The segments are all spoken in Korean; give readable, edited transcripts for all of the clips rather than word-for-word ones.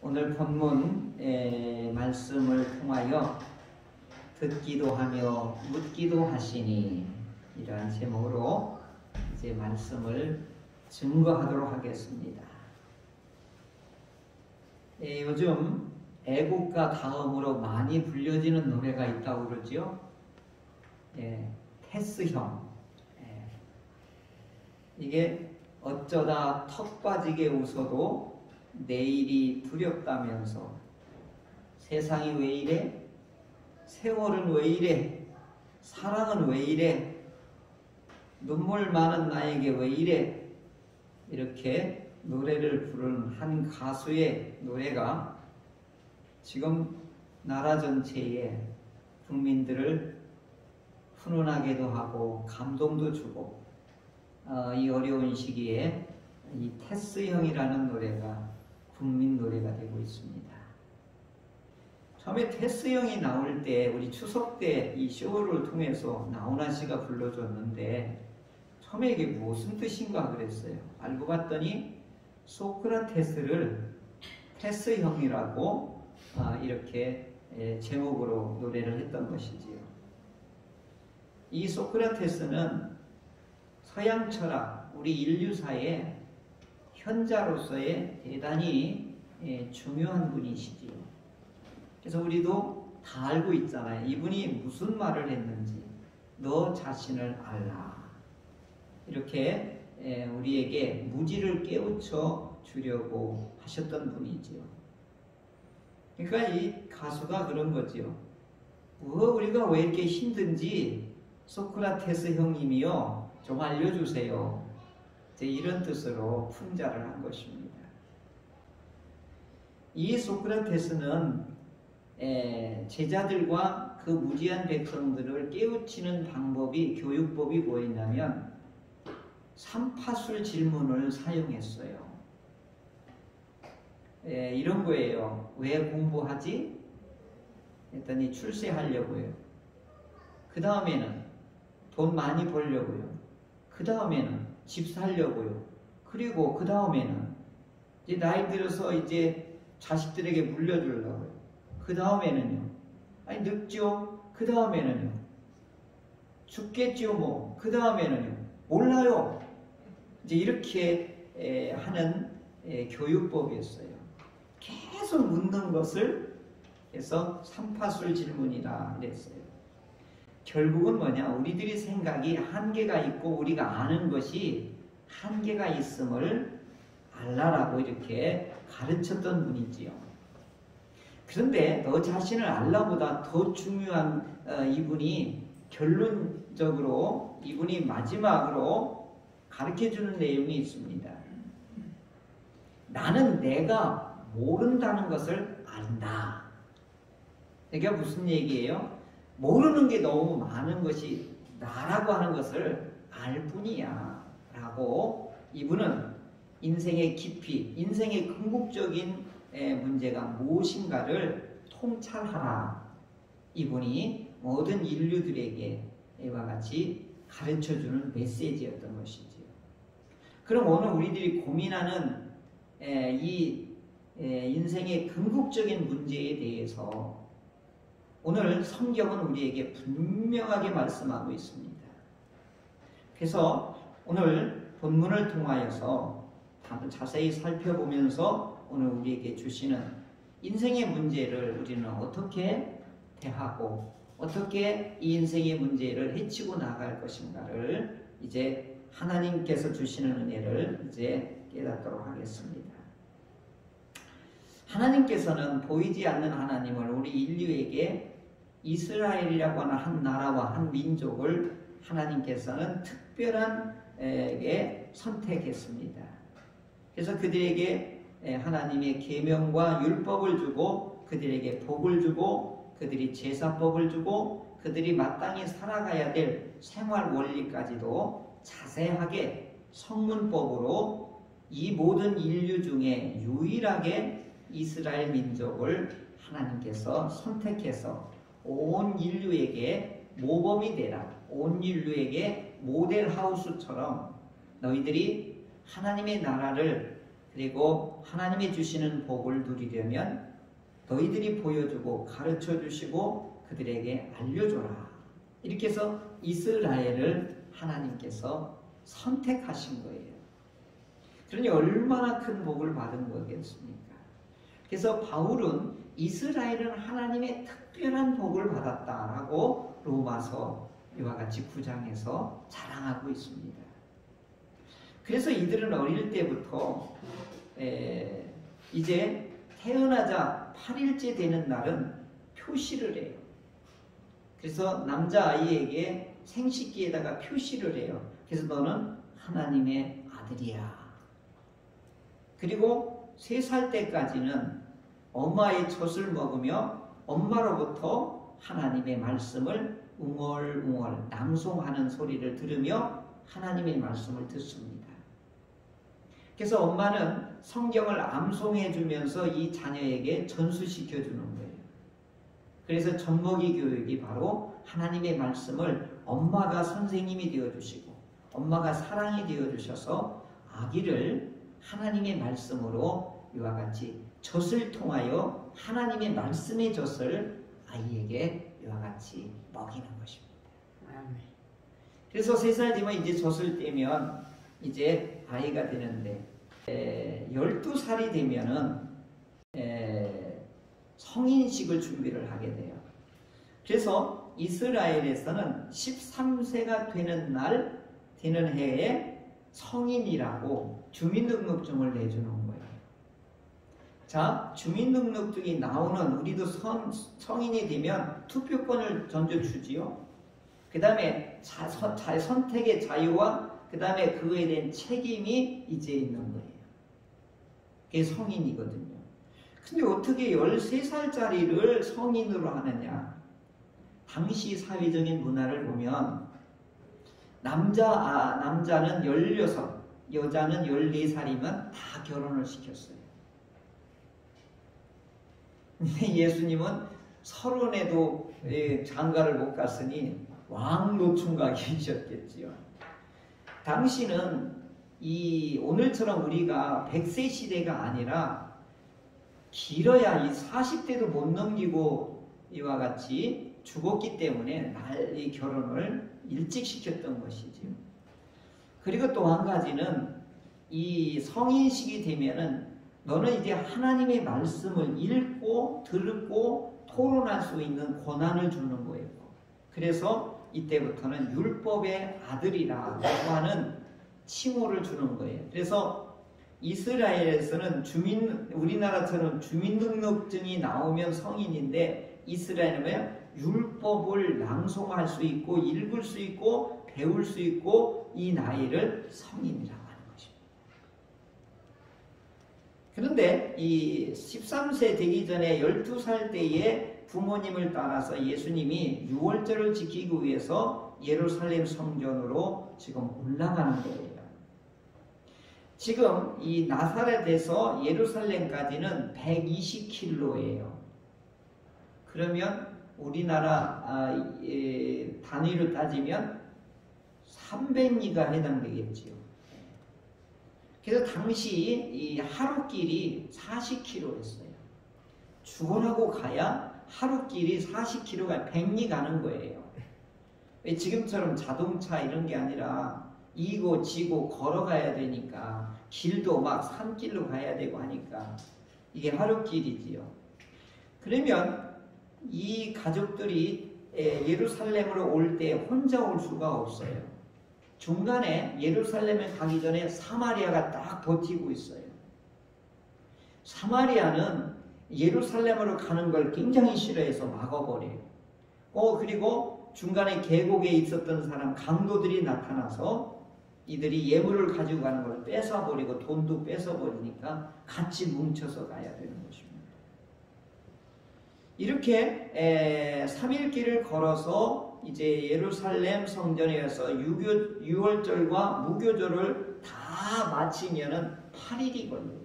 오늘 본문 말씀을 통하여 듣기도 하며 묻기도 하시니 이러한 제목으로 이제 말씀을 증거하도록 하겠습니다. 요즘 애국가 다음으로 많이 불려지는 노래가 있다고 그러죠. 테스형. 이게 어쩌다 턱 빠지게 웃어도 내일이 두렵다면서 세상이 왜 이래? 세월은 왜 이래? 사랑은 왜 이래? 눈물 많은 나에게 왜 이래? 이렇게 노래를 부르는 한 가수의 노래가 지금 나라 전체의 국민들을 훈훈하게도 하고 감동도 주고 이 어려운 시기에 이 테스형이라는 노래가 국민 노래가 되고 있습니다. 처음에 테스형이 나올 때 우리 추석 때 이 쇼를 통해서 나훈아 씨가 불러줬는데 처음에 이게 무슨 뜻인가 그랬어요. 알고 봤더니 소크라테스를 테스형이라고 이렇게 제목으로 노래를 했던 것이지요. 이 소크라테스는 서양 철학, 우리 인류사의 현자로서의 대단히 중요한 분이시지요. 그래서 우리도 다 알고 있잖아요. 이분이 무슨 말을 했는지. 너 자신을 알라. 이렇게 우리에게 무지를 깨우쳐 주려고 하셨던 분이지요. 그러니까 이 가수가 그런 거지요. 우리가 왜 이렇게 힘든지 소크라테스 형님이요 좀 알려주세요. 이런 뜻으로 풍자를 한 것입니다. 이 소크라테스는 제자들과 그 무지한 백성들을 깨우치는 방법이, 교육법이 뭐였냐면 삼파술 질문을 사용했어요. 이런 거예요. 왜 공부하지? 했더니 출세하려고요. 그 다음에는 돈 많이 벌려고요. 그 다음에는 집 살려고요. 그리고 그 다음에는 이제 나이 들어서 이제 자식들에게 물려주려고요. 그 다음에는요. 아니 늙죠? 그 다음에는요. 죽겠죠 뭐. 그 다음에는요. 몰라요. 이제 이렇게 하는 교육법이었어요. 계속 묻는 것을 해서 삼파술 질문이라 그랬어요. 결국은 뭐냐? 우리들이 생각이 한계가 있고 우리가 아는 것이 한계가 있음을 알라라고 이렇게 가르쳤던 분이지요. 그런데 너 자신을 알라보다 더 중요한 이분이 결론적으로 이분이 마지막으로 가르쳐주는 내용이 있습니다. 나는 내가 모른다는 것을 안다. 이게 무슨 얘기예요? 모르는 게 너무 많은 것이 나라고 하는 것을 알 뿐이야 라고 이분은 인생의 깊이, 인생의 궁극적인 문제가 무엇인가를 통찰하라. 이분이 모든 인류들에게 이와 같이 가르쳐주는 메시지였던 것이지요. 그럼 오늘 우리들이 고민하는 이 인생의 궁극적인 문제에 대해서 오늘 성경은 우리에게 분명하게 말씀하고 있습니다. 그래서 오늘 본문을 통하여서 자세히 살펴보면서 오늘 우리에게 주시는 인생의 문제를 우리는 어떻게 대하고 어떻게 이 인생의 문제를 헤치고 나갈 것인가를 이제 하나님께서 주시는 은혜를 이제 깨닫도록 하겠습니다. 하나님께서는 보이지 않는 하나님을 우리 인류에게 이스라엘이라고 하는 한 나라와 한 민족을 하나님께서는 특별하게 선택했습니다. 그래서 그들에게 하나님의 계명과 율법을 주고 그들에게 복을 주고 그들이 제사법을 주고 그들이 마땅히 살아가야 될 생활 원리까지도 자세하게 성문법으로 이 모든 인류 중에 유일하게 이스라엘 민족을 하나님께서 선택해서 온 인류에게 모범이 되라. 온 인류에게 모델하우스처럼 너희들이 하나님의 나라를 그리고 하나님이 주시는 복을 누리려면 너희들이 보여주고 가르쳐 주시고 그들에게 알려줘라. 이렇게 해서 이스라엘을 하나님께서 선택하신 거예요. 그러니 얼마나 큰 복을 받은 거겠습니까? 그래서 바울은 이스라엘은 하나님의 특별한 복을 받았다라고 로마서 이와 같이 9장에서 자랑하고 있습니다. 그래서 이들은 어릴 때부터 이제 태어나자 8일째 되는 날은 표시를 해요. 그래서 남자아이에게 생식기에다가 표시를 해요. 그래서 너는 하나님의 아들이야. 그리고 3살 때까지는 엄마의 젖을 먹으며 엄마로부터 하나님의 말씀을 웅얼웅얼 낭송하는 소리를 들으며 하나님의 말씀을 듣습니다. 그래서 엄마는 성경을 암송해 주면서 이 자녀에게 전수시켜 주는 거예요. 그래서 젖먹이 교육이 바로 하나님의 말씀을 엄마가 선생님이 되어 주시고 엄마가 사랑이 되어 주셔서 아기를 하나님의 말씀으로 이와 같이 젖을 통하여 하나님의 말씀의 젖을 아이에게 이와 같이 먹이는 것입니다. 그래서 3살 되면 이제 젖을 떼면 이제 아이가 되는데 12살이 되면은 성인식을 준비를 하게 돼요. 그래서 이스라엘에서는 13세가 되는 해에 성인이라고 주민등록증을 내주는 거예요. 자, 주민등록증이 나오는 우리도 성인이 되면 투표권을 먼저 주지요. 그 다음에 선택의 자유와 그 다음에 그거에 대한 책임이 이제 있는 거예요. 그게 성인이거든요. 근데 어떻게 13살짜리를 성인으로 하느냐? 당시 사회적인 문화를 보면 남자는 16, 여자는 14살이면 다 결혼을 시켰어요. 근데 예수님은 30에도 장가를 못 갔으니 왕노충각이셨겠지요. 당시는 오늘처럼 우리가 100세 시대가 아니라 길어야 이 40대도 못 넘기고 이와 같이 죽었기 때문에 이 결혼을 일찍 시켰던 것이지요. 그리고 또 한 가지는 이 성인식이 되면은 너는 이제 하나님의 말씀을 읽고 듣고 토론할 수 있는 권한을 주는 거예요. 그래서 이때부터는 율법의 아들이라고 하는 칭호를 주는 거예요. 그래서 이스라엘에서는 우리나라처럼 주민등록증이 나오면 성인인데 이스라엘은 율법을 낭송할 수 있고 읽을 수 있고 배울 수 있고 이 나이를 성인이라고 하는 것입니다. 그런데 이 13세 되기 전에 12살 때에 부모님을 따라서 예수님이 유월절을 지키기 위해서 예루살렘 성전으로 지금 올라가는 거예요. 지금 이 나사렛에서 예루살렘까지는 120km예요. 그러면 우리나라 단위로 따지면 300리가 해당되겠지요. 그래서 당시 이 하루길이 40km였어요. 죽어라고 가야 하루길이 40km가 100리 가는 거예요. 지금처럼 자동차 이런 게 아니라 이고 지고 걸어가야 되니까 길도 막 산길로 가야 되고 하니까 이게 하루길이지요. 그러면 이 가족들이 예루살렘으로 올 때 혼자 올 수가 없어요. 중간에 예루살렘에 가기 전에 사마리아가 딱 버티고 있어요. 사마리아는 예루살렘으로 가는 걸 굉장히 싫어해서 막아버려요. 그리고 중간에 계곡에 있었던 사람 강도들이 나타나서 이들이 예물을 가지고 가는 걸 뺏어버리고 돈도 뺏어버리니까 같이 뭉쳐서 가야 되는 것입니다. 이렇게 3일 길을 걸어서 이제 예루살렘 성전에 가서 유월절과 무교절을 다 마치면은 8일이 걸려요.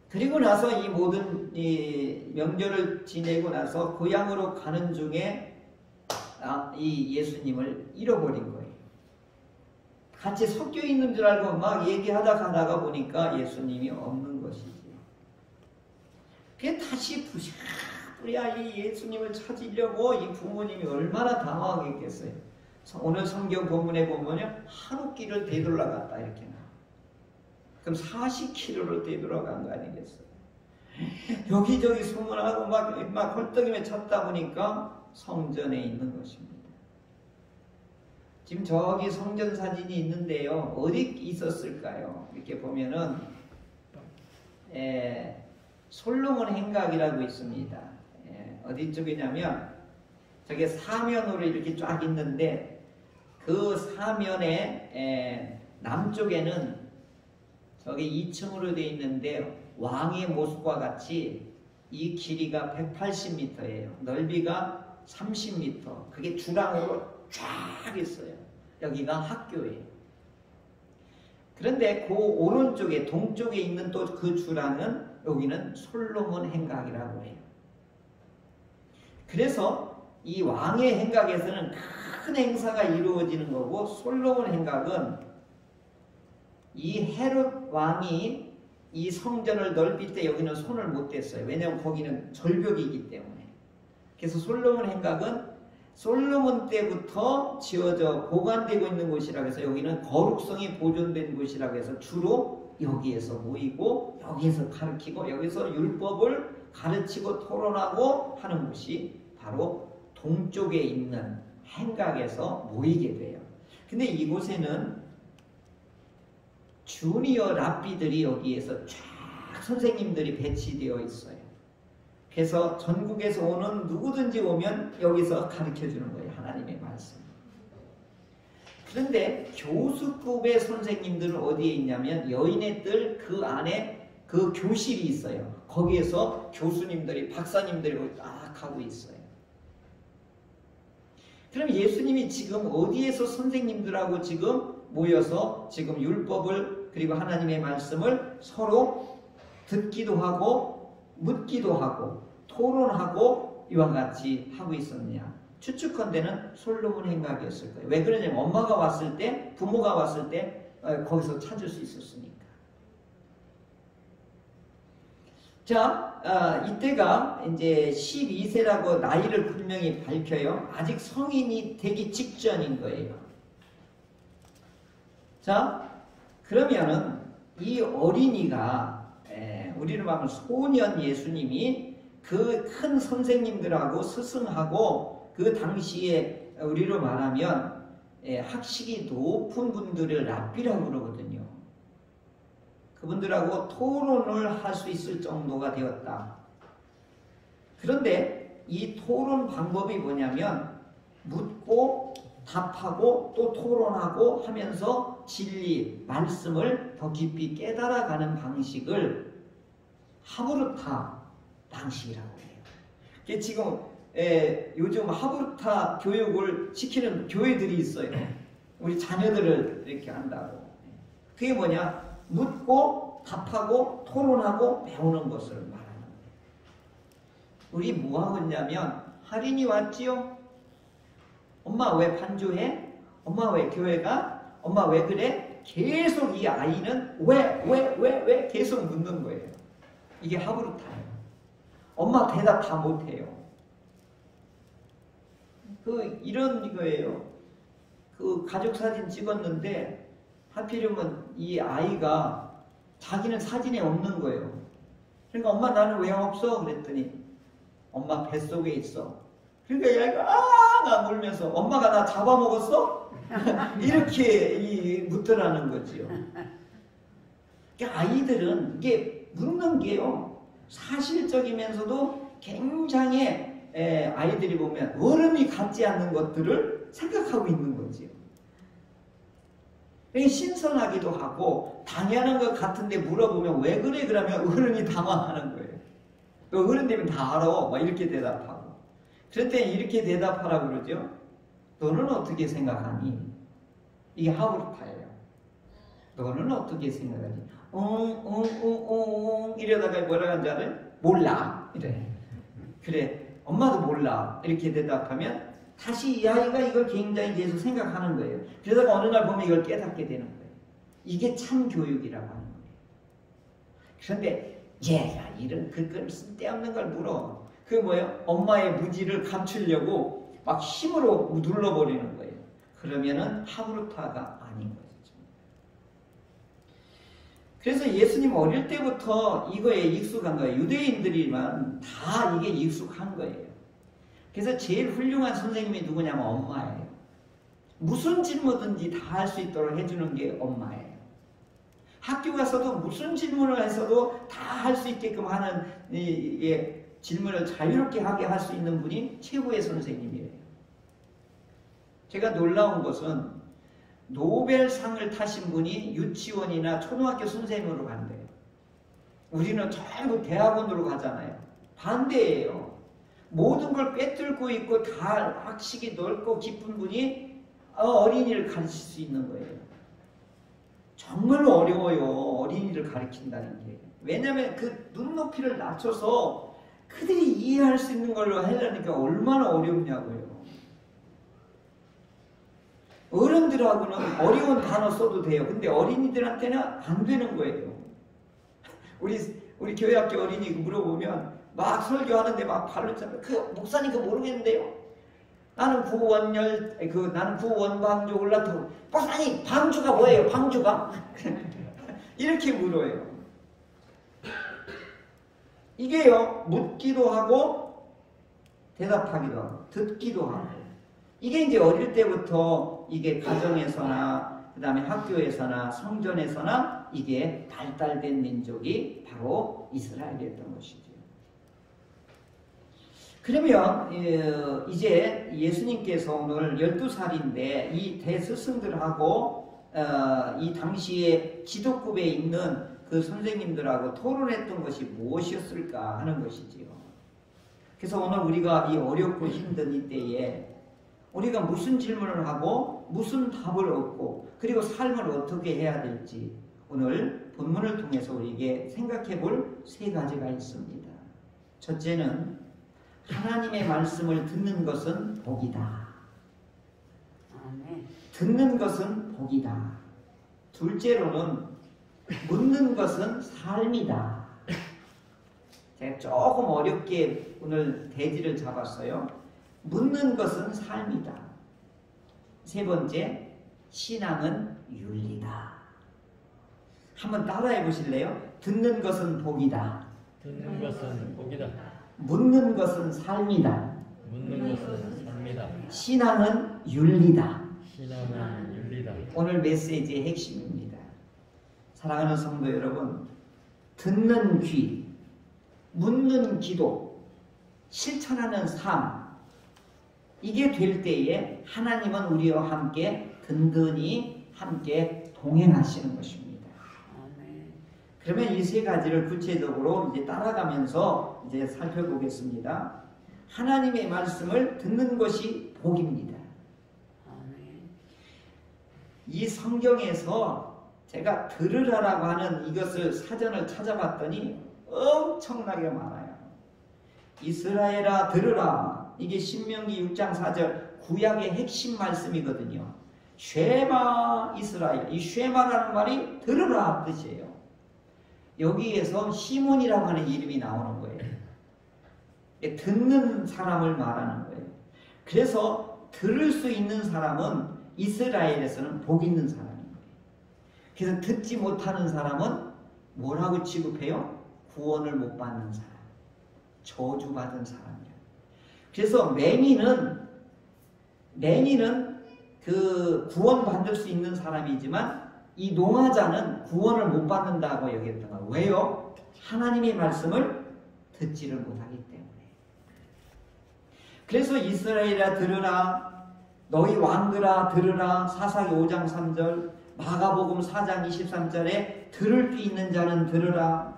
그리고 나서 이 모든 이 명절을 지내고 나서 고향으로 가는 중에 이 예수님을 잃어버린 거예요. 같이 섞여 있는 줄 알고 막 얘기하다 가다가 보니까 예수님이 없는 것이지요. 그게 다시 부랴부랴 이 예수님을 찾으려고 이 부모님이 얼마나 당황했겠어요. 오늘 성경 본문에 보면요, 하루길을 되돌아갔다 이렇게 나와요. 그럼 40km를 되돌아간 거 아니겠어요? 여기저기 소문하고 막 헐떡이며 찾다 보니까 성전에 있는 것입니다. 지금 저기 성전 사진이 있는데요, 어디 있었을까요? 이렇게 보면은 솔로몬 행각이라고 있습니다. 어디 쪽이냐면 저게 사면으로 이렇게 쫙 있는데 그 사면의 남쪽에는 저기 2층으로 되어 있는데 왕의 모습과 같이 이 길이가 180m예요. 넓이가 30m. 그게 주랑으로 쫙 있어요. 여기가 학교예요. 그런데 그 오른쪽에 동쪽에 있는 또 그 주랑은 여기는 솔로몬 행각이라고 해요. 그래서 이 왕의 행각에서는 큰 행사가 이루어지는 거고, 솔로몬 행각은 이 헤롯 왕이 이 성전을 넓힐 때 여기는 손을 못 댔어요. 왜냐하면 거기는 절벽이기 때문에. 그래서 솔로몬 행각은 솔로몬 때부터 지어져 보관되고 있는 곳이라고 해서 여기는 거룩성이 보존된 곳이라고 해서 주로 여기에서 모이고 여기에서 가르치고 여기서 율법을 가르치고 토론하고 하는 곳이 바로 동쪽에 있는 행각에서 모이게 돼요. 근데 이곳에는 주니어 랍비들이 여기에서 쫙 선생님들이 배치되어 있어요. 그래서 전국에서 오는 누구든지 오면 여기서 가르쳐주는 거예요. 하나님의 말씀. 그런데 교수급의 선생님들은 어디에 있냐면 여인의 뜰 그 안에 그 교실이 있어요. 거기에서 교수님들이 박사님들이 딱 하고 있어요. 그럼 예수님이 지금 어디에서 선생님들하고 지금 모여서 지금 율법을 그리고 하나님의 말씀을 서로 듣기도 하고 묻기도 하고 토론하고 이와 같이 하고 있었느냐? 추측컨대는 솔로몬 행각이었을 거예요. 왜 그러냐면 엄마가 왔을 때, 부모가 왔을 때 거기서 찾을 수 있었으니까. 자, 이때가 이제 12세라고 나이를 분명히 밝혀요. 아직 성인이 되기 직전인 거예요. 자, 그러면은 이 어린이가 우리로 말하면 소년 예수님이 그 큰 선생님들하고 스승하고 그 당시에 우리로 말하면 학식이 높은 분들을 랍비라고 그러거든요. 그분들하고 토론을 할 수 있을 정도가 되었다. 그런데 이 토론 방법이 뭐냐면 묻고 답하고 또 토론하고 하면서 진리, 말씀을 더 깊이 깨달아가는 방식을 하브루타 방식이라고 해요. 지금 요즘 하브루타 교육을 시키는 교회들이 있어요. 우리 자녀들을 이렇게 한다고. 그게 뭐냐? 묻고 답하고 토론하고 배우는 것을 말하는 거예요. 우리 뭐 하고 있냐면 할인이 왔지요? 엄마 왜 반주해? 엄마 왜 교회가? 엄마 왜 그래? 계속 이 아이는 왜 계속 묻는 거예요. 이게 하브루타예요. 엄마 대답 다 못해요. 이런 거예요. 가족 사진 찍었는데 하필이면 이 아이가 자기는 사진에 없는 거예요. 그러니까 엄마 나는 왜 없어? 그랬더니 엄마 뱃속에 있어. 그러니까 이 아이가 울면서 엄마가 나 잡아먹었어? 이렇게 묻더라는 거지요. 그러니까 아이들은 이게 묻는 게요. 사실적이면서도 굉장히 아이들이 보면 어른이 갖지 않는 것들을 생각하고 있는 거지요. 신선하기도 하고 당연한 것 같은데 물어보면 왜 그래? 그러면 어른이 당황하는 거예요. 어른 되면 다 알아. 막 이렇게 대답하고. 그럴 때 이렇게 대답하라고 그러죠. 너는 어떻게 생각하니? 이게 하브루타예요. 너는 어떻게 생각하니? 이러다가 뭐라 하는지 알아요? 몰라. 이래. 그래. 엄마도 몰라. 이렇게 대답하면 다시 이 아이가 이걸 굉장히 계속 생각하는 거예요. 그러다가 어느 날 보면 이걸 깨닫게 되는 거예요. 이게 참 교육이라고 하는 거예요. 그런데 얘가 이런 그걸 쓸데없는 걸 물어. 그게 뭐예요? 엄마의 무지를 감추려고 막 힘으로 눌러버리는 거예요. 그러면은 하브루타가 아닌 거죠. 그래서 예수님 어릴 때부터 이거에 익숙한 거예요. 유대인들이만 다 이게 익숙한 거예요. 그래서 제일 훌륭한 선생님이 누구냐면 엄마예요. 무슨 질문든지 다 할 수 있도록 해주는 게 엄마예요. 학교 가서도 무슨 질문을 했어도 다 할 수 있게끔 하는 질문을 자유롭게 하게 할 수 있는 분이 최고의 선생님이에요. 제가 놀라운 것은 노벨상을 타신 분이 유치원이나 초등학교 선생님으로 간대요. 우리는 전부 대학원으로 가잖아요. 반대예요. 모든 걸 꿰뚫고 있고 다 학식이 넓고 깊은 분이 어린이를 가르칠 수 있는 거예요. 정말 어려워요. 어린이를 가르친다는 게. 왜냐하면 그 눈높이를 낮춰서 그들이 이해할 수 있는 걸로 하려니까 얼마나 어렵냐고요. 어른들하고는 어려운 단어 써도 돼요. 근데 어린이들한테는 안 되는 거예요. 우리 교회학교 어린이 물어보면 막 설교하는데 막 발로 차면 그 목사님 그거 모르겠는데요. 나는 구원방주 올라타고 목사님 방주가 뭐예요? 방주가? 이렇게 물어요. 이게요 묻기도 하고 대답하기도 하고 듣기도 하고 이게 이제 어릴 때부터 이게 가정에서나 그 다음에 학교에서나 성전에서나 이게 발달된 민족이 바로 이스라엘이었던 것이죠. 그러면 이제 예수님께서 오늘 12살인데 이 대스승들하고 이 당시에 기독급에 있는 그 선생님들하고 토론했던 것이 무엇이었을까 하는 것이지요. 그래서 오늘 우리가 이 어렵고 힘든 이때에 우리가 무슨 질문을 하고 무슨 답을 얻고 그리고 삶을 어떻게 해야 될지 오늘 본문을 통해서 우리에게 생각해 볼 세 가지가 있습니다. 첫째는 하나님의 말씀을 듣는 것은 복이다. 듣는 것은 복이다. 둘째로는 묻는 것은 삶이다. 제가 조금 어렵게 오늘 대지를 잡았어요. 묻는 것은 삶이다. 세 번째, 신앙은 윤리다. 한번 따라해 보실래요? 듣는 것은 복이다. 듣는 것은 복이다. 묻는 것은 삶이다. 묻는 것은 삶이다. 신앙은 윤리다. 신앙은 윤리다. 오늘 메시지의 핵심입니다. 사랑하는 성도 여러분, 듣는 귀, 묻는 기도, 실천하는 삶, 이게 될 때에 하나님은 우리와 함께 든든히 함께 동행하시는 것입니다. 그러면 이 세 가지를 구체적으로 이제 따라가면서 이제 살펴보겠습니다. 하나님의 말씀을 듣는 것이 복입니다. 이 성경에서 제가 들으라라고 하는 이것을 사전을 찾아봤더니 엄청나게 많아요. 이스라엘아 들으라. 이게 신명기 6장 4절 구약의 핵심 말씀이거든요. 쉐마 이스라엘. 이 쉐마라는 말이 들으라 뜻이에요. 여기에서 시몬이라고 하는 이름이 나오는 거예요. 듣는 사람을 말하는 거예요. 그래서 들을 수 있는 사람은 이스라엘에서는 복 있는 사람인 거예요. 그래서 듣지 못하는 사람은 뭐라고 취급해요? 구원을 못 받는 사람, 저주받은 사람이에요. 그래서 매니는 그 구원 받을 수 있는 사람이지만 이 농하자는 구원을 못 받는다고 여겼던 거예요. 왜요? 하나님의 말씀을 듣지를 못하기 때문에. 그래서 이스라엘아 들으라, 너희 왕들아 들으라. 사사기 5장 3절, 마가복음 4장 23절에 들을 귀 있는 자는 들으라.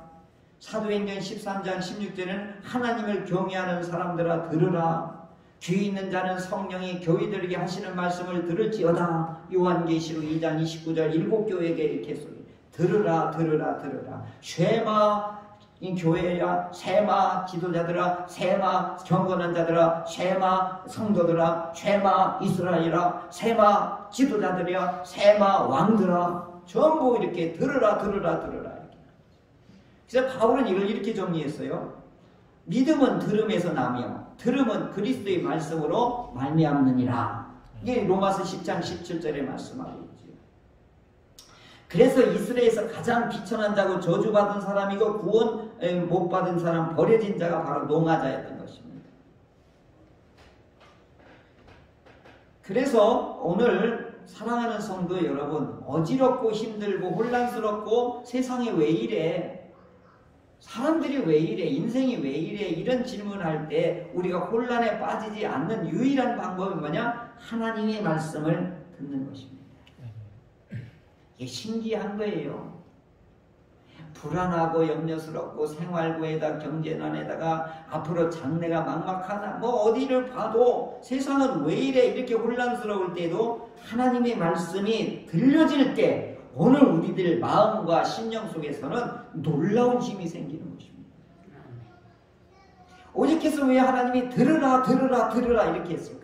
사도행전 13장 16절에는 하나님을 경외하는 사람들아 들으라. 귀 있는 자는 성령이 교회들에게 하시는 말씀을 들을지어다. 요한계시록 2장 29절 일곱 교회에게 이렇게 소리 들으라 들으라 들으라. 쉐마 이 교회야, 쉐마 지도자들아, 쉐마 경건한 자들아, 쉐마 성도들아, 쉐마 이스라엘아, 쉐마 지도자들이야, 쉐마 왕들아, 전부 이렇게 들으라 들으라 들으라. 이렇게. 그래서 바울은 이걸 이렇게 정리했어요. 믿음은 들음에서 나며 들음은 그리스도의 말씀으로 말미암느니라. 이게 로마서 10장 17절에 말씀하고 있죠. 그래서 이스라엘에서 가장 비천한 자고 저주받은 사람이고 구원 못 받은 사람, 버려진 자가 바로 농아자였던 것입니다. 그래서 오늘 사랑하는 성도 여러분, 어지럽고 힘들고 혼란스럽고 세상이 왜 이래? 사람들이 왜 이래? 인생이 왜 이래? 이런 질문할 때 우리가 혼란에 빠지지 않는 유일한 방법이 뭐냐? 하나님의 말씀을 듣는 것입니다. 이게 신기한 거예요. 불안하고 염려스럽고 생활고에다 경제난에다가 앞으로 장래가 막막하나 뭐 어디를 봐도 세상은 왜 이래 이렇게 혼란스러울 때도 하나님의 말씀이 들려질 때 오늘 우리들 마음과 심령 속에서는 놀라운 힘이 생기는 것입니다. 오직해서 왜 하나님이 들으라 들으라 들으라 이렇게 했을까요?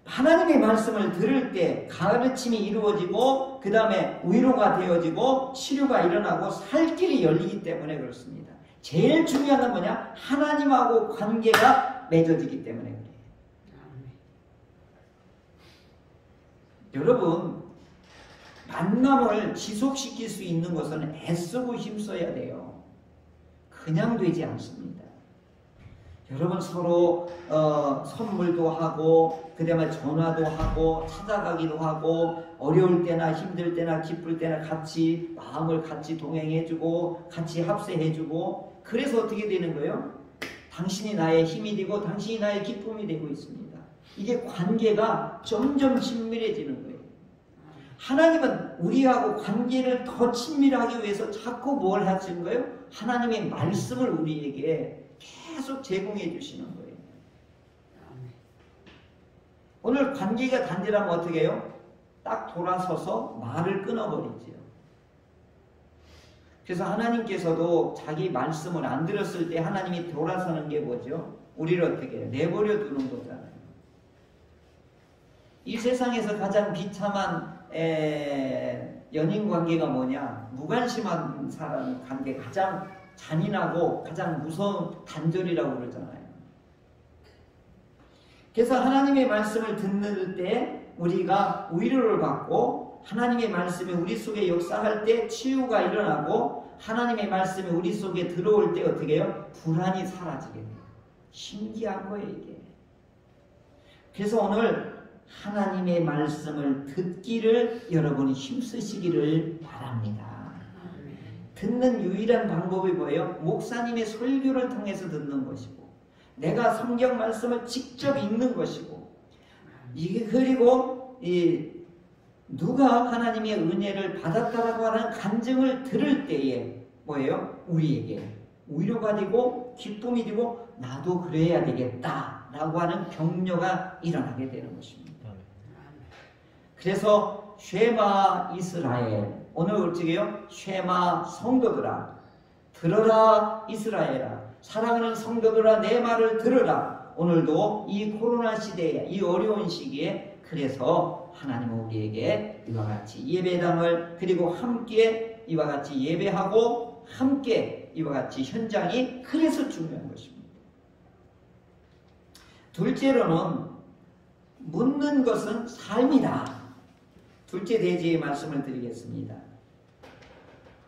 하나님의 말씀을 들을 때 가르침이 이루어지고 그 다음에 위로가 되어지고 치료가 일어나고 살 길이 열리기 때문에 그렇습니다. 제일 중요한 건 뭐냐? 하나님하고 관계가 맺어지기 때문에 그래요. 여러분, 만남을 지속시킬 수 있는 것은 애쓰고 힘써야 돼요. 그냥 되지 않습니다. 여러분 서로 선물도 하고 그 다음에 전화도 하고 찾아가기도 하고 어려울 때나 힘들 때나 기쁠 때나 같이 마음을 같이 동행해주고 같이 합세해주고 그래서 어떻게 되는 거예요? 당신이 나의 힘이 되고 당신이 나의 기쁨이 되고 있습니다. 이게 관계가 점점 친밀해지는 거예요. 하나님은 우리하고 관계를 더 친밀하기 위해서 자꾸 뭘 하시는 거예요? 하나님의 말씀을 우리에게 계속 제공해 주시는 거예요. 오늘 관계가 단절하면 어떻게 해요? 딱 돌아서서 말을 끊어버리지요. 그래서 하나님께서도 자기 말씀을 안 들었을 때 하나님이 돌아서는 게 뭐죠? 우리를 어떻게 해요? 내버려 두는 거잖아요. 이 세상에서 가장 비참한 연인 관계가 뭐냐? 무관심한 사람 관계, 가장 잔인하고 가장 무서운 단절이라고 그러잖아요. 그래서 하나님의 말씀을 듣는 때 우리가 위로를 받고 하나님의 말씀이 우리 속에 역사할 때 치유가 일어나고 하나님의 말씀이 우리 속에 들어올 때 어떻게 해요? 불안이 사라지게 돼요. 신기한 거예요 이게. 그래서 오늘 하나님의 말씀을 듣기를 여러분이 힘쓰시기를 바랍니다. 듣는 유일한 방법이 뭐예요? 목사님의 설교를 통해서 듣는 것이고 내가 성경 말씀을 직접 읽는 것이고 이게 그리고 누가 하나님의 은혜를 받았다라고 하는 간증을 들을 때에 뭐예요? 우리에게 위로가 되고 기쁨이 되고 나도 그래야 되겠다라고 하는 격려가 일어나게 되는 것입니다. 그래서 쉐마 이스라엘 오늘 어떻게 해요? 쉐마 성도들아 들어라 이스라엘아 사랑하는 성도들아 내 말을 들으라. 오늘도 이 코로나 시대에 이 어려운 시기에 그래서 하나님은 우리에게 이와 같이 예배당을 그리고 함께 이와 같이 예배하고 함께 이와 같이 현장이 그래서 중요한 것입니다. 둘째로는 묻는 것은 삶이다. 둘째 대지의 말씀을 드리겠습니다.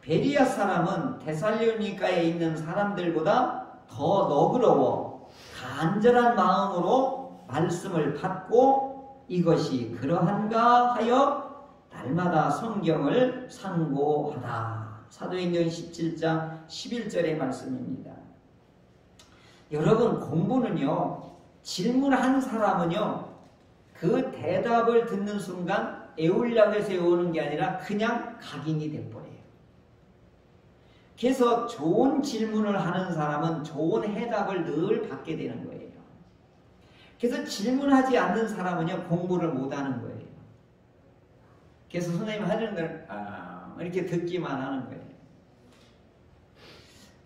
베리아 사람은 데살로니가에 있는 사람들보다 더 너그러워 간절한 마음으로 말씀을 받고 이것이 그러한가 하여 날마다 성경을 상고하다. 사도행전 17장 11절의 말씀입니다. 여러분 공부는요 질문한 사람은요 그 대답을 듣는 순간 애울락을 세우는 게 아니라 그냥 각인이 돼버려요. 그래서 좋은 질문을 하는 사람은 좋은 해답을 늘 받게 되는 거예요. 그래서 질문하지 않는 사람은요 공부를 못하는 거예요. 그래서 선생님이 하는 걸 이렇게 듣기만 하는 거예요.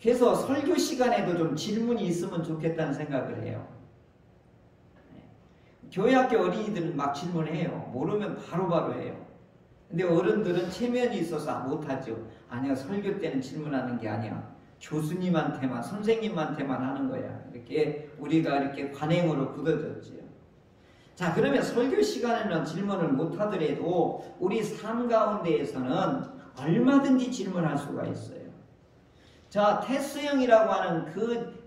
그래서 설교 시간에도 좀 질문이 있으면 좋겠다는 생각을 해요. 교회 학교 어린이들은 막 질문해요. 모르면 바로바로 해요. 근데 어른들은 체면이 있어서 못하죠. 아니야, 설교 때는 질문하는 게 아니야. 교수님한테만, 선생님한테만 하는 거야. 이렇게 우리가 이렇게 관행으로 굳어졌지요. 자, 그러면 설교 시간에는 질문을 못하더라도 우리 삶 가운데에서는 얼마든지 질문할 수가 있어요. 자, 테스 형이라고 하는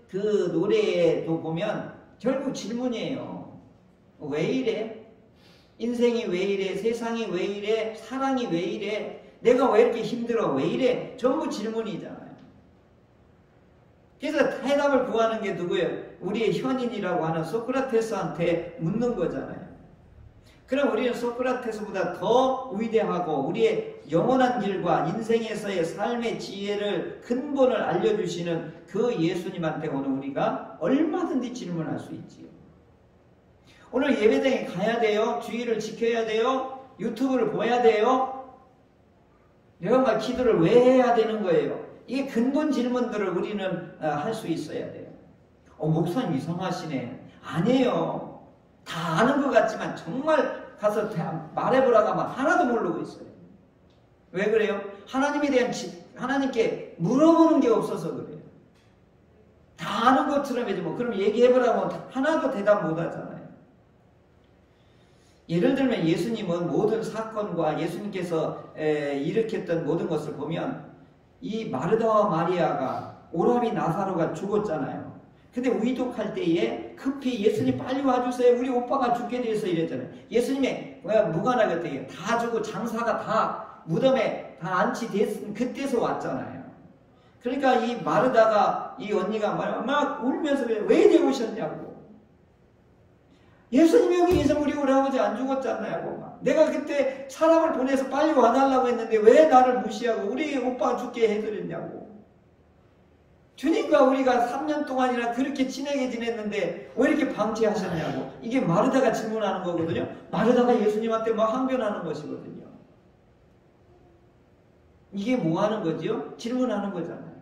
그 노래에도 보면 결국 질문이에요. 왜 이래? 인생이 왜 이래? 세상이 왜 이래? 사랑이 왜 이래? 내가 왜 이렇게 힘들어? 왜 이래? 전부 질문이잖아요. 그래서 해답을 구하는 게 누구예요? 우리의 현인이라고 하는 소크라테스한테 묻는 거잖아요. 그럼 우리는 소크라테스보다 더 위대하고 우리의 영원한 길과 인생에서의 삶의 지혜를 근본을 알려주시는 그 예수님한테 오늘 우리가 얼마든지 질문할 수 있지요. 오늘 예배당에 가야 돼요? 주의를 지켜야 돼요? 유튜브를 봐야 돼요? 내가 막 기도를 왜 해야 되는 거예요? 이게 근본 질문들을 우리는 할 수 있어야 돼요. 목사님 이상하시네. 아니에요. 다 아는 것 같지만 정말 가서 말해보라고 하면 하나도 모르고 있어요. 왜 그래요? 하나님에 대한 하나님께 물어보는 게 없어서 그래요. 다 아는 것처럼 해도 뭐 그럼 얘기해보라고 하면 하나도 대답 못 하잖아요. 예를 들면 예수님은 모든 사건과 예수님께서 일으켰던 모든 것을 보면 이 마르다와 마리아가 오라비 나사로가 죽었잖아요. 근데 위독할 때에 급히 예수님 빨리 와주세요. 우리 오빠가 죽게 돼서 이랬잖아요. 예수님의 무관하게 다 죽고 장사가 다 무덤에 다 안치됐으면 그때서 왔잖아요. 그러니까 이 마르다가 이 언니가 막 울면서 왜 이제 오셨냐고. 예수님이 여기 계셔 우리 할아버지 안 죽었잖아요. 내가 그때 사람을 보내서 빨리 와달라고 했는데 왜 나를 무시하고 우리 오빠 죽게 해드렸냐고. 주님과 우리가 3년 동안이나 그렇게 친하게 지냈는데 왜 이렇게 방치하셨냐고. 이게 마르다가 질문하는 거거든요. 마르다가 예수님한테 막 항변하는 것이거든요. 이게 뭐 하는 거죠? 질문하는 거잖아요.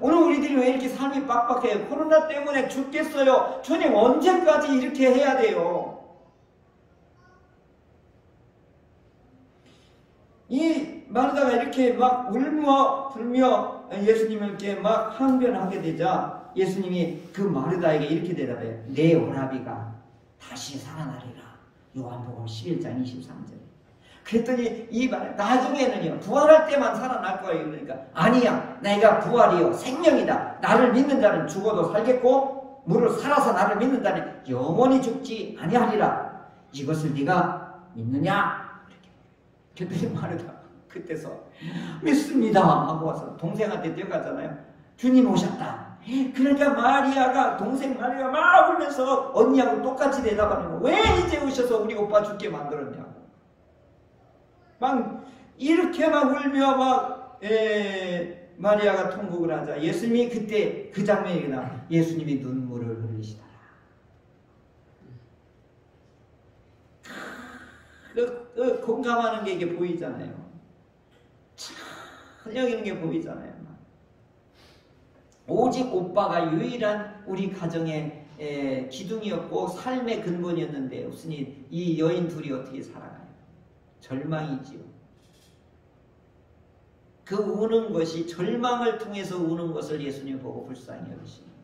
오늘 우리들이 왜 이렇게 삶이 빡빡해요? 코로나 때문에 죽겠어요. 주님 언제까지 이렇게 해야 돼요? 이 마르다가 이렇게 막 울며 불며 예수님께 막 항변하게 되자 예수님이 그 마르다에게 이렇게 대답해요. 내 오라비가 다시 살아나리라. 요한복음 11장 23절. 그랬더니 이 말 나중에는요 부활할 때만 살아날 거예요. 그러니까 아니야, 내가 부활이요 생명이다. 나를 믿는 자는 죽어도 살겠고 무릇 살아서 나를 믿는 자는 영원히 죽지 아니하리라. 이것을 네가 믿느냐? 이렇게. 그랬더니 마르다 그때서 믿습니다 하고 와서 동생한테 뛰어가잖아요. 주님 오셨다. 그러니까 마리아가 동생 마리아가 막 울면서 언니하고 똑같이 대답하는 거. 왜 이제 오셔서 우리 오빠 죽게 만들었냐고. 막 이렇게 막 울며 막 마리아가 통곡을 하자 예수님이 그때 그 장면이 나 예수님이 눈물을 흘리시더라. 공감하는 게 이게 보이잖아요. 참 여기는 게 보이잖아요. 오직 오빠가 유일한 우리 가정의 기둥이었고 삶의 근본이었는데 없으니 이 여인 둘이 어떻게 살아가요? 절망이지요. 그 우는 것이 절망을 통해서 우는 것을 예수님 보고 불쌍히 여기시는 거예요.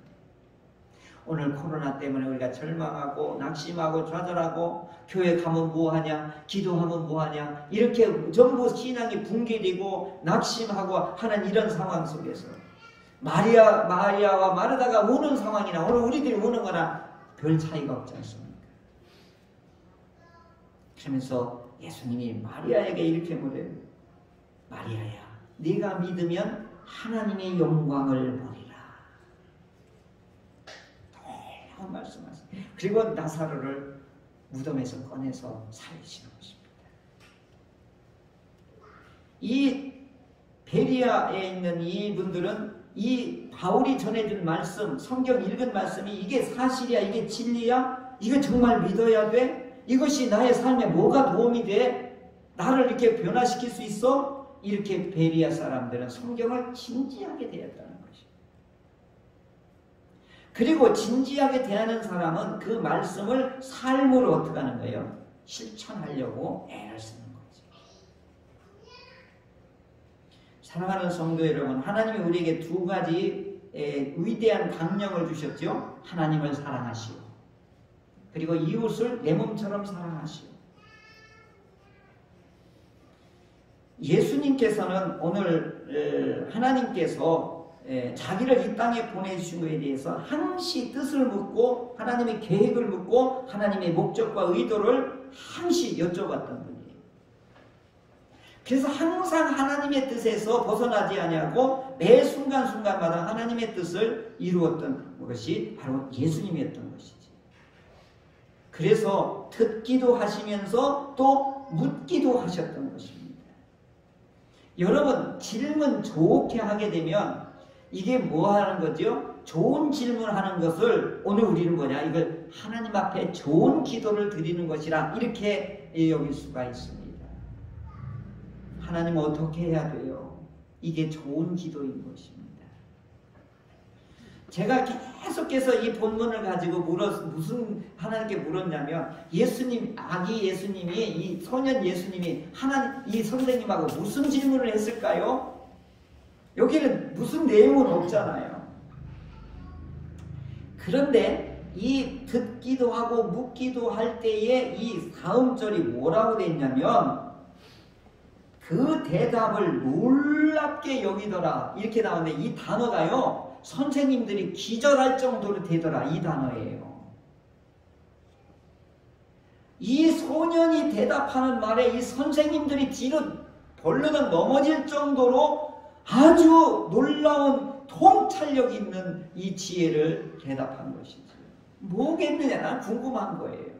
오늘 코로나 때문에 우리가 절망하고 낙심하고 좌절하고 교회 가면 뭐하냐, 기도하면 뭐하냐 이렇게 전부 신앙이 붕괴되고 낙심하고 하는 이런 상황 속에서 마리아와 마르다가 우는 상황이나 오늘 우리들이 우는 거나 별 차이가 없지 않습니까? 그러면서 예수님이 마리아에게 이렇게 물어요. 마리아야, 네가 믿으면 하나님의 영광을 보리라. 놀라운 말씀하세요. 그리고 나사로를 무덤에서 꺼내서 살리시는 것입니다. 이 베리아에 있는 이분들은 이 바울이 전해준 말씀, 성경 읽은 말씀이 이게 사실이야, 이게 진리야, 이거 정말 믿어야 돼? 이것이 나의 삶에 뭐가 도움이 돼? 나를 이렇게 변화시킬 수 있어? 이렇게 베리아 사람들은 성경을 진지하게 대했다는 것입니다. 그리고 진지하게 대하는 사람은 그 말씀을 삶으로 어떻게 하는 거예요? 실천하려고 애를 쓰는 거죠. 사랑하는 성도 여러분, 하나님이 우리에게 두 가지 위대한 강령을 주셨죠. 하나님을 사랑하시오. 그리고 이웃을 내 몸처럼 사랑하시오. 예수님께서는 오늘 하나님께서 자기를 이 땅에 보내주신 것에 대해서 항시 뜻을 묻고 하나님의 계획을 묻고 하나님의 목적과 의도를 항시 여쭤봤던 분이에요. 그래서 항상 하나님의 뜻에서 벗어나지 아니하고 매 순간순간마다 하나님의 뜻을 이루었던 것이 바로 예수님이었던 것이지. 그래서 듣기도 하시면서 또 묻기도 하셨던 것입니다. 여러분, 질문 좋게 하게 되면 이게 뭐 하는 거죠? 좋은 질문하는 것을 오늘 우리는 뭐냐? 이걸 하나님 앞에 좋은 기도를 드리는 것이라 이렇게 여길 수가 있습니다. 하나님 어떻게 해야 돼요? 이게 좋은 기도인 것입니다. 제가 계속해서 이 본문을 가지고 무슨 하나님께 물었냐면 예수님, 아기 예수님이 이 소년 예수님이 하나님 이 선생님하고 무슨 질문을 했을까요? 여기는 무슨 내용은 없잖아요. 그런데 이 듣기도 하고 묻기도 할 때에 이 다음 절이 뭐라고 돼 있냐면 그 대답을 놀랍게 여기더라 이렇게 나오는데 이 단어가요 선생님들이 기절할 정도로 되더라 이 단어예요. 이 소년이 대답하는 말에 이 선생님들이 뒤로 벌러덩 넘어질 정도로 아주 놀라운 통찰력 있는 이 지혜를 대답한 것이지. 뭐겠느냐? 난 궁금한 거예요.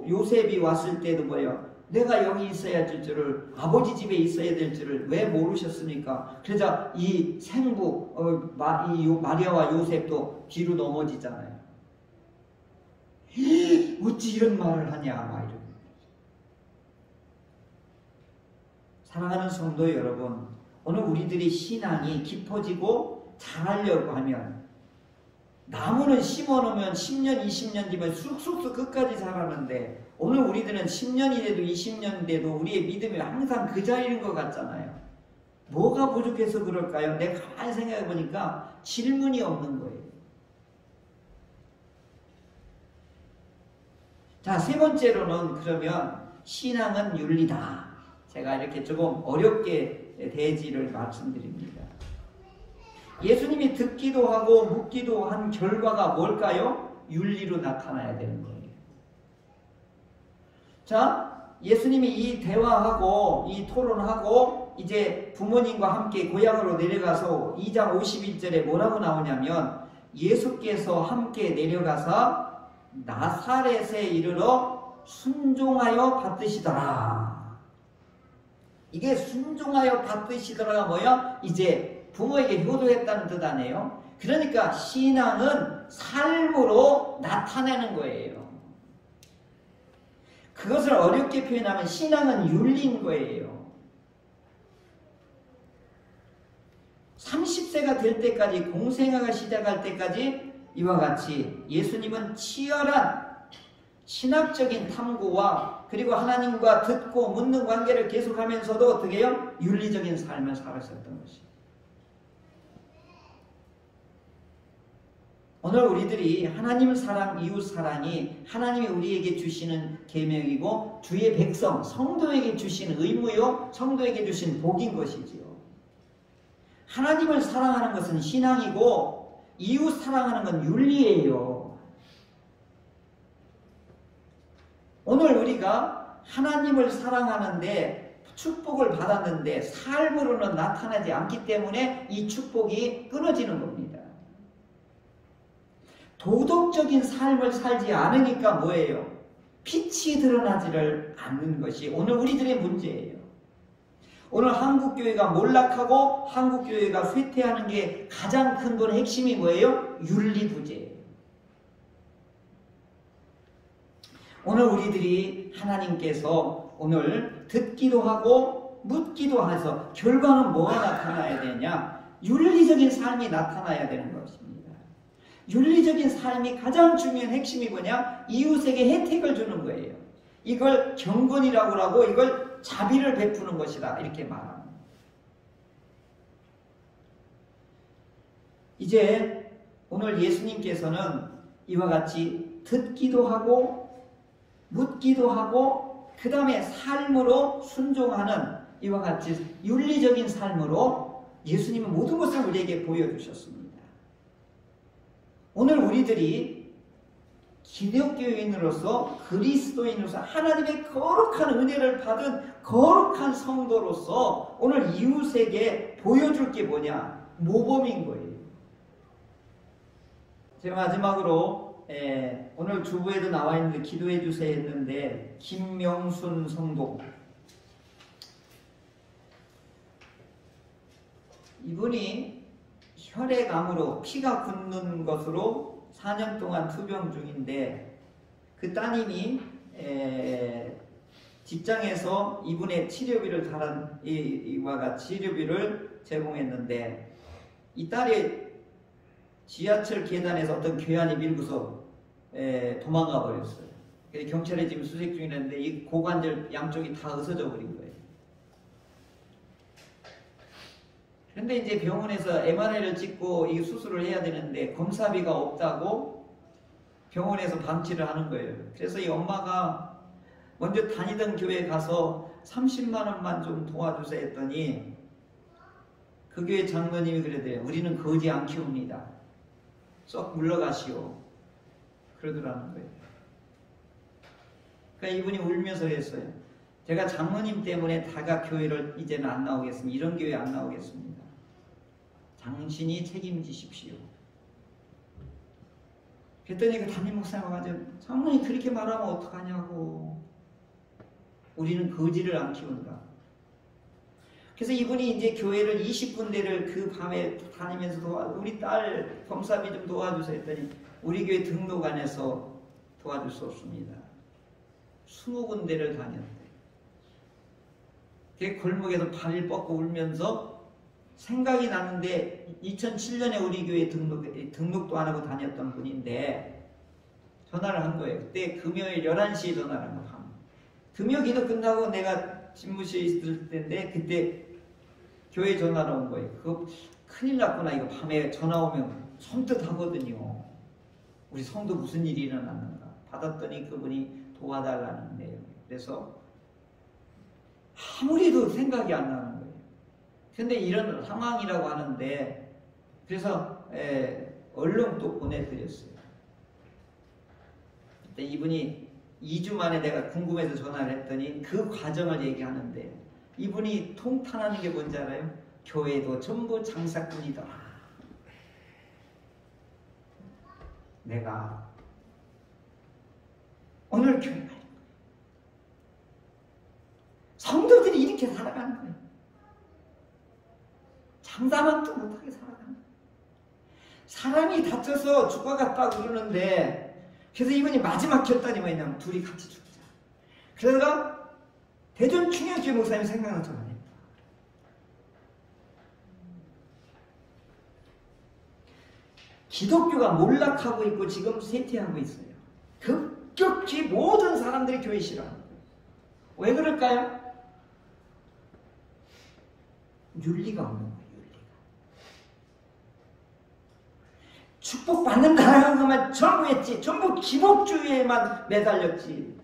요셉이 왔을 때도 뭐예요? 내가 여기 있어야 될 줄을, 아버지 집에 있어야 될 줄을 왜 모르셨습니까? 그러자 이 생부 마리아와 요셉도 뒤로 넘어지잖아요. 어찌 이런 말을 하냐 막 이런. 사랑하는 성도 여러분, 오늘 우리들이 신앙이 깊어지고 자라려고 하면 나무는 심어놓으면 10년, 20년 뒤면 쑥쑥쑥 끝까지 자라는데 오늘 우리들은 10년이 돼도 20년이 돼도 우리의 믿음이 항상 그 자리인 것 같잖아요. 뭐가 부족해서 그럴까요? 내가 가만히 생각해 보니까 질문이 없는 거예요. 자, 세 번째로는 그러면 신앙은 윤리다. 제가 이렇게 조금 어렵게 대지를 말씀드립니다. 예수님이 듣기도 하고 묻기도 한 결과가 뭘까요? 윤리로 나타나야 되는 거예요. 자, 예수님이 이 대화하고 이 토론하고 이제 부모님과 함께 고향으로 내려가서 2장 51절에 뭐라고 나오냐면 예수께서 함께 내려가서 나사렛에 이르러 순종하여 받드시더라. 이게 순종하여 받드시더라가 뭐야? 이제 부모에게 효도했다는 뜻 아니에요? 그러니까 신앙은 삶으로 나타내는 거예요. 그것을 어렵게 표현하면 신앙은 윤리인 거예요. 30세가 될 때까지 공생애가 시작할 때까지 이와 같이 예수님은 치열한 신학적인 탐구와 그리고 하나님과 듣고 묻는 관계를 계속하면서도 어떻게 해요? 윤리적인 삶을 살았었던 것이에요. 오늘 우리들이 하나님 사랑, 이웃 사랑이 하나님이 우리에게 주시는 계명이고 주의 백성, 성도에게 주신 의무요, 성도에게 주신 복인 것이지요. 하나님을 사랑하는 것은 신앙이고 이웃 사랑하는 건 윤리예요. 오늘 우리가 하나님을 사랑하는데 축복을 받았는데 삶으로는 나타나지 않기 때문에 이 축복이 끊어지는 겁니다. 도덕적인 삶을 살지 않으니까 뭐예요? 빛이 드러나지를 않는 것이 오늘 우리들의 문제예요. 오늘 한국교회가 몰락하고 한국교회가 쇠퇴하는 게 가장 큰 건 핵심이 뭐예요? 윤리부재예요. 오늘 우리들이 하나님께서 오늘 듣기도 하고 묻기도 해서 결과는 뭐가 나타나야 되냐? 윤리적인 삶이 나타나야 되는 것입니다. 윤리적인 삶이 가장 중요한 핵심이 뭐냐? 이웃에게 혜택을 주는 거예요. 이걸 경건이라고 하고 이걸 자비를 베푸는 것이다 이렇게 말합니다. 이제 오늘 예수님께서는 이와 같이 듣기도 하고 묻기도 하고 그 다음에 삶으로 순종하는 이와 같이 윤리적인 삶으로 예수님은 모든 것을 우리에게 보여주셨습니다. 오늘 우리들이 기독교인으로서 그리스도인으로서 하나님의 거룩한 은혜를 받은 거룩한 성도로서 오늘 이웃에게 보여줄 게 뭐냐? 모범인 거예요. 제가 마지막으로 오늘 주부에도 나와 있는데 기도해 주세요 했는데 김명순 성도 이분이 혈액암으로 피가 굳는 것으로 4년 동안 투병 중인데 그 따님이 직장에서 이분의 치료비를 다른 이와 같이 치료비를 제공했는데 이 딸이 지하철 계단에서 어떤 괴한이 밀고서 도망가 버렸어요. 그래서 경찰에 지금 수색 중이라는데 이 고관절 양쪽이 다 으스러져 버린 거예요. 그런데 이제 병원에서 MRI를 찍고 이 수술을 해야 되는데 검사비가 없다고 병원에서 방치를 하는 거예요. 그래서 이 엄마가 먼저 다니던 교회에 가서 30만 원만 좀 도와주세요 했더니 그 교회 장로님이 그러대요. 우리는 거지 안 키웁니다. 썩 물러가시오. 그러더라는 거예요. 그러니까 이분이 울면서 했어요. 제가 장로님 때문에 다가 교회를 이제는 안 나오겠습니다. 이런 교회 안 나오겠습니다. 당신이 책임지십시오. 그랬더니 그 담임 목사가 가지고 장로님 그렇게 말하면 어떡하냐고. 우리는 거지를 안 키운다. 그래서 이분이 이제 교회를 20군데를 그 밤에 다니면서 우리 딸 검사비 좀 도와주세요 했더니 우리 교회 등록안에서 도와줄 수 없습니다. 20군데를 다녔대. 그 골목에서 발을 뻗고 울면서 생각이 나는데 2007년에 우리 교회 등록도 안 하고 다녔던 분인데 전화를 한 거예요. 그때 금요일 11시에 전화를 한 거예요. 금요 기도 끝나고 내가 집무실에 있을 때인데 그때 교회 전화가 온 거예요. 그거 큰일 났구나. 이거 밤에 전화 오면 섬뜩하거든요. 우리 성도 무슨 일이 일어났는가. 받았더니 그분이 도와달라는 내용. 그래서 아무리도 생각이 안 나는 거예요. 근데 이런 상황이라고 하는데 그래서 얼른 또 보내드렸어요. 그때 이분이 2주 만에 내가 궁금해서 전화를 했더니 그 과정을 얘기하는데 이분이 통탄하는 게 뭔지 알아요? 교회도 전부 장사꾼이다. 내가 오늘 교회 성도들이 이렇게 살아가는 거예요. 장사만 또 못하게 살아가는 거예요. 사람이 다쳐서 죽어갔다고 그러는데 그래서 이분이 마지막 결단이 뭐냐면 둘이 같이 죽자. 그러다가 대전 충혈교회 목사님이 생각나서 전화했다. 기독교가 몰락하고 있고 지금 쇠퇴하고 있어요. 급격히 모든 사람들이 교회 싫어하는 거예요. 왜 그럴까요? 윤리가 없는 거예요. 윤리가. 축복받는다는 것만 전부 했지. 전부 기복주의에만 매달렸지.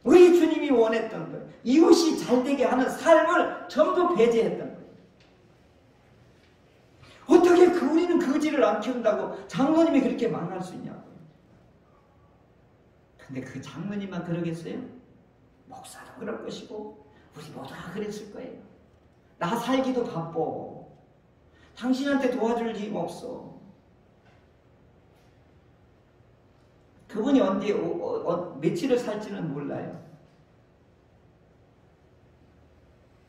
우리 주님이 원했던 거예요. 이웃이 잘되게 하는 삶을 전부 배제했던 거예요. 어떻게 우리는 거지를 안 키운다고 장로님이 그렇게 말할 수 있냐고요. 근데 그 장로님만 그러겠어요? 목사도 그럴 것이고 우리 모두 다 그랬을 거예요. 나 살기도 바빠. 당신한테 도와줄 힘 없어. 그분이 언제 며칠을 살지는 몰라요.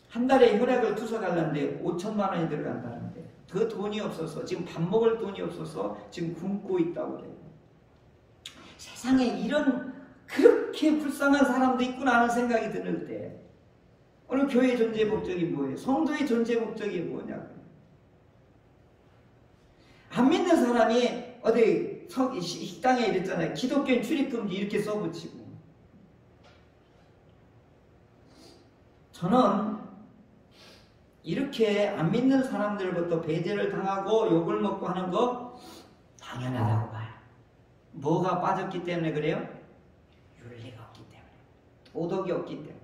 한 달에 혈액을 투석하려는데 5천만 원이 들어간다는데 그 돈이 없어서 지금 밥 먹을 돈이 없어서 지금 굶고 있다고 그래요. 세상에 이런 그렇게 불쌍한 사람도 있구나 하는 생각이 드는 때 오늘 교회의 존재 목적이 뭐예요? 성도의 존재 목적이 뭐냐고요? 안 믿는 사람이 어디 식당에 이랬잖아요. 기독교인 출입금지 이렇게 써붙이고. 저는 이렇게 안 믿는 사람들부터 배제를 당하고 욕을 먹고 하는 거 당연하다고 봐요. 뭐가 빠졌기 때문에 그래요? 윤리가 없기 때문에, 도덕이 없기 때문에.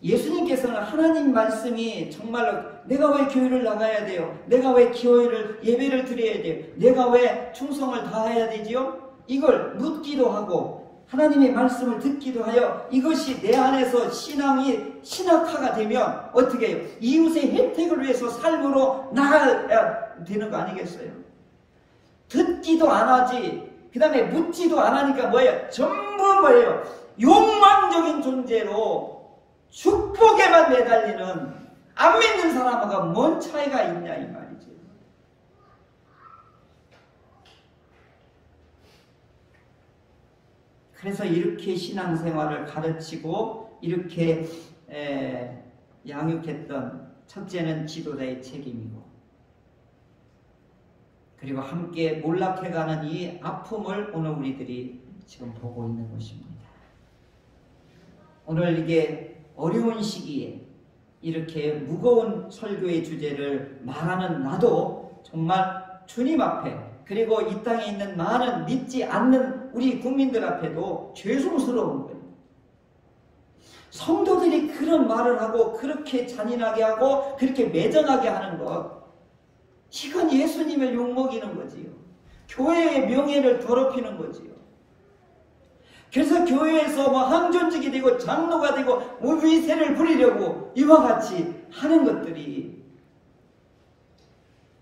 예수님께서는 하나님 말씀이 정말로 내가 왜 교회를 나가야 돼요? 내가 왜 교회를 예배를 드려야 돼요? 내가 왜 충성을 다해야 되지요? 이걸 묻기도 하고 하나님의 말씀을 듣기도 하여 이것이 내 안에서 신앙이 신학화가 되면 어떻게 해요? 이웃의 혜택을 위해서 삶으로 나가야 되는 거 아니겠어요? 듣기도 안 하지, 그 다음에 묻지도 안 하니까 뭐예요? 전부 뭐예요? 욕망적인 존재로 축복에만 매달리는, 안 믿는 사람과 뭔 차이가 있냐 이 말이죠. 그래서 이렇게 신앙생활을 가르치고 이렇게 양육했던 첫째는 지도자의 책임이고, 그리고 함께 몰락해가는 이 아픔을 오늘 우리들이 지금 보고 있는 것입니다. 오늘 이게 어려운 시기에 이렇게 무거운 설교의 주제를 말하는 나도 정말 주님 앞에, 그리고 이 땅에 있는 많은 믿지 않는 우리 국민들 앞에도 죄송스러운 거예요. 성도들이 그런 말을 하고 그렇게 잔인하게 하고 그렇게 매정하게 하는 것, 이건 예수님을 욕먹이는 거지요. 교회의 명예를 더럽히는 거지요. 그래서 교회에서 뭐 항존직이 되고 장로가 되고 뭐 위세를 부리려고 이와 같이 하는 것들이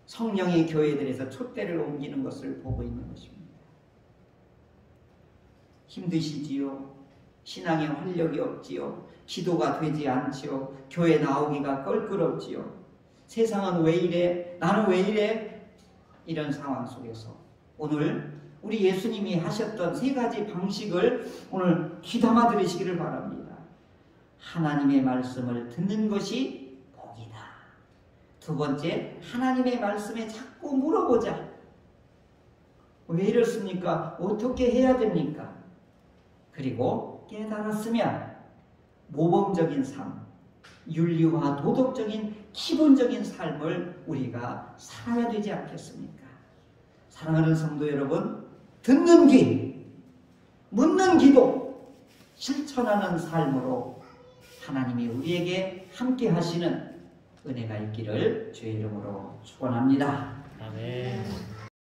성령의 교회들에서 촛대를 옮기는 것을 보고 있는 것입니다. 힘드시지요? 신앙에 활력이 없지요? 기도가 되지 않지요? 교회 나오기가 껄끄럽지요? 세상은 왜 이래? 나는 왜 이래? 이런 상황 속에서 오늘 우리 예수님이 하셨던 세 가지 방식을 오늘 귀담아 들으시기를 바랍니다. 하나님의 말씀을 듣는 것이 복이다. 두 번째, 하나님의 말씀에 자꾸 물어보자. 왜 이렇습니까? 어떻게 해야 됩니까? 그리고 깨달았으면 모범적인 삶, 윤리와 도덕적인 기본적인 삶을 우리가 살아야 되지 않겠습니까? 사랑하는 성도 여러분, 듣는 귀, 묻는 기도, 실천하는 삶으로 하나님이 우리에게 함께 하시는 은혜가 있기를 주의 이름으로 축원합니다. 아멘.